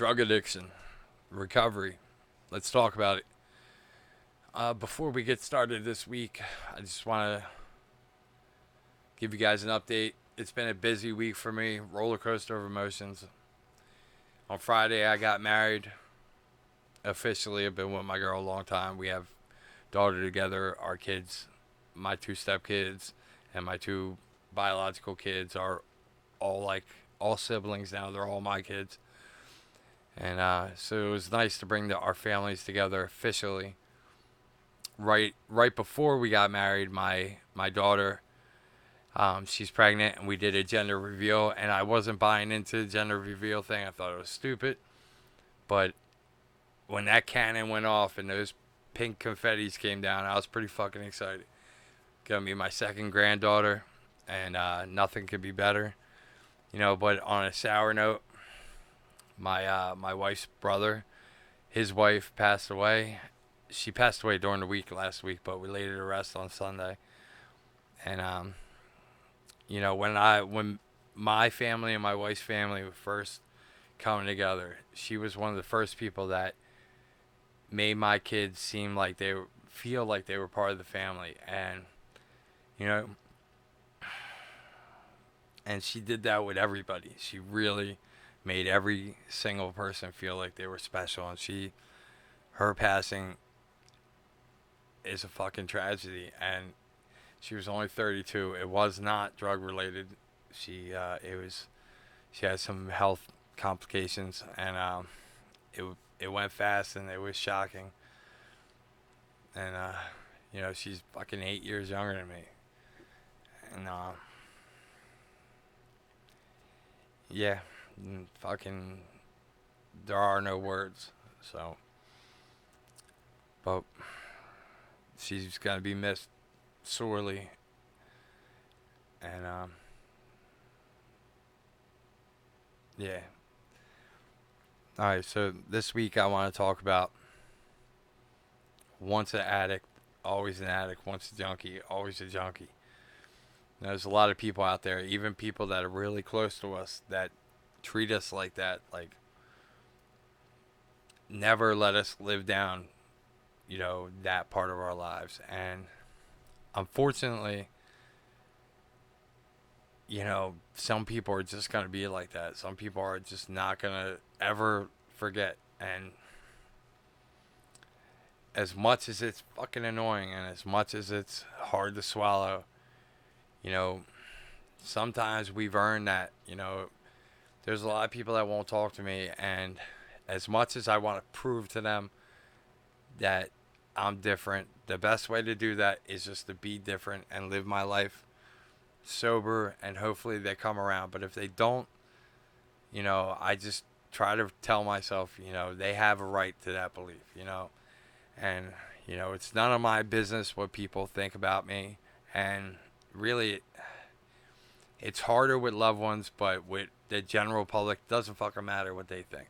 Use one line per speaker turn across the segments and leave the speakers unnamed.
Drug addiction, recovery. Let's talk about it. Before we get started this week, I just want to give you guys an update. It's been a busy week for me, roller coaster of emotions. On Friday, I got married. Officially, I've been with my girl a long time. We have daughter together. Our kids, my two stepkids, and my two biological kids are all siblings now. They're all my kids. And so it was nice to bring our families together officially. Right before we got married, my daughter, she's pregnant, and we did a gender reveal. And I wasn't buying into the gender reveal thing. I thought it was stupid. But when that cannon went off and those pink confettis came down, I was pretty fucking excited. Gonna be my second granddaughter, and nothing could be better. But on a sour note, my wife's brother, his wife passed away. She passed away during the week last week, but we laid her to rest on Sunday. And when my family and my wife's family were first coming together, she was one of the first people that made my kids feel like they were part of the family. And she did that with everybody. She really made every single person feel like they were special. And her passing is a fucking tragedy. And she was only 32. It was not drug related. She had some health complications, and it went fast, and it was shocking. And she's fucking 8 years younger than me. And yeah, fucking, there are no words. So, but she's gonna be missed sorely. And yeah. All right, so this week I want to talk about once an addict, always an addict. Once a junkie, always a junkie. There's a lot of people out there, even people that are really close to us, that treat us like that, like never let us live down, that part of our lives. And unfortunately, some people are just going to be like that. Some people are just not going to ever forget. And as much as it's fucking annoying and as much as it's hard to swallow, sometimes we've earned that. There's a lot of people that won't talk to me, and as much as I want to prove to them that I'm different, the best way to do that is just to be different and live my life sober, and hopefully they come around. But if they don't, I just try to tell myself, they have a right to that belief, and it's none of my business what people think about me. And really, it's harder with loved ones, but with the general public, doesn't fucking matter what they think.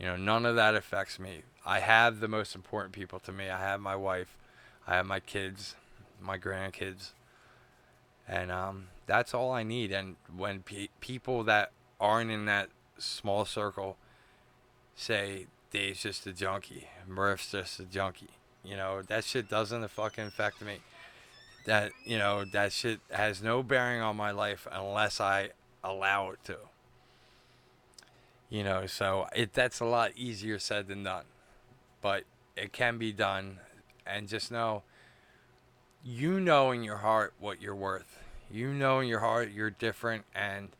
None of that affects me. I have the most important people to me. I have my wife, I have my kids, my grandkids, and that's all I need. And when people that aren't in that small circle say Dave's just a junkie, Murph's just a junkie, that shit doesn't fucking affect me. That shit has no bearing on my life unless I allow it to. So that's a lot easier said than done. But it can be done. And just know in your heart what you're worth. In your heart you're different, and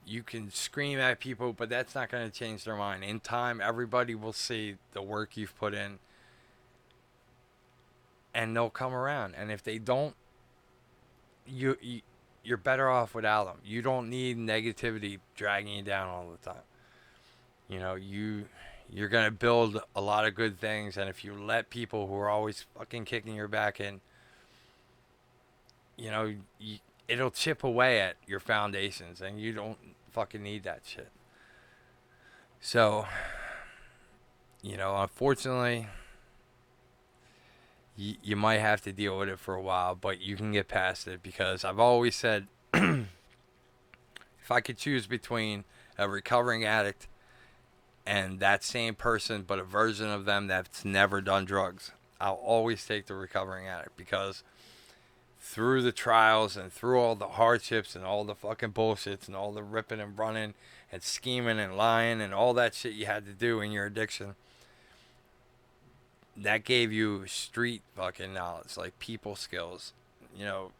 you can scream at people, but that's not going to change their mind. In time, everybody will see the work you've put in, and they'll come around. And if they don't, you're better off without them. You don't need negativity dragging you down all the time. You're going to build a lot of good things, and if you let people who are always fucking kicking your back in, it'll chip away at your foundations, and you don't fucking need that shit. So, unfortunately, you might have to deal with it for a while, but you can get past it, because I've always said, if I could choose between a recovering addict and that same person, but a version of them that's never done drugs, I'll always take the recovering addict, because through the trials and through all the hardships and all the fucking bullshits and all the ripping and running and scheming and lying and all that shit you had to do in your addiction, that gave you street fucking knowledge, like people skills, you know,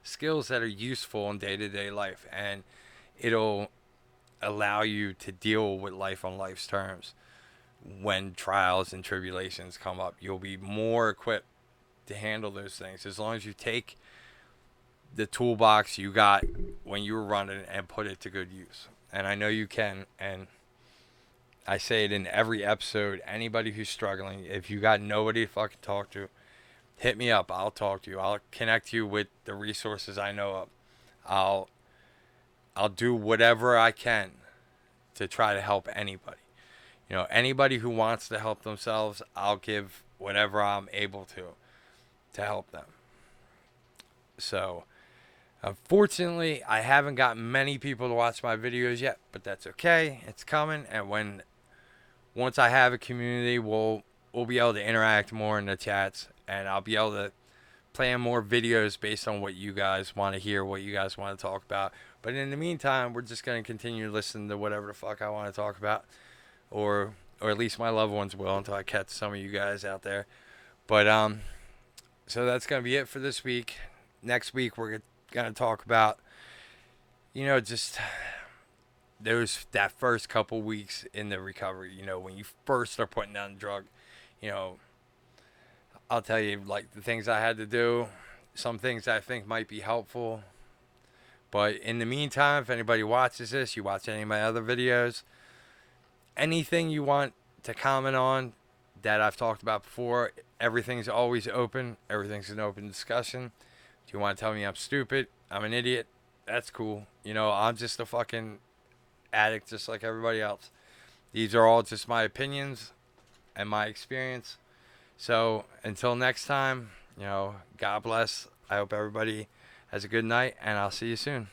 skills that are useful in day-to-day life, and it'll allow you to deal with life on life's terms. When trials and tribulations come up, you'll be more equipped to handle those things, as long as you take the toolbox you got when you were running and put it to good use. And I know you can, and I say it in every episode. Anybody who's struggling, if you got nobody to fucking talk to, hit me up. I'll talk to you. I'll connect you with the resources I know of. I'll do whatever I can to try to help anybody. You know, anybody who wants to help themselves, I'll give whatever I'm able to help them. So, unfortunately, I haven't got many people to watch my videos yet, but that's okay. It's coming, and once I have a community, we'll be able to interact more in the chats, and I'll be able to plan more videos based on what you guys want to hear, what you guys want to talk about. But in the meantime, we're just going to continue to listen to whatever the fuck I want to talk about, or at least my loved ones will, until I catch some of you guys out there. But so that's going to be it for this week. Next week, we're going to talk about, you know, just that first couple weeks in the recovery, you know, when you first start putting down the drug. You know, I'll tell you, like, the things I had to do, some things I think might be helpful. But in the meantime, if anybody watches this, you watch any of my other videos, anything you want to comment on that I've talked about before, everything's always open. Everything's an open discussion. If you want to tell me I'm stupid, I'm an idiot, that's cool. You know, I'm just a fucking addict just like everybody else. These are all just my opinions and my experience. So until next time, you know, God bless. I hope everybody has a good night, and I'll see you soon.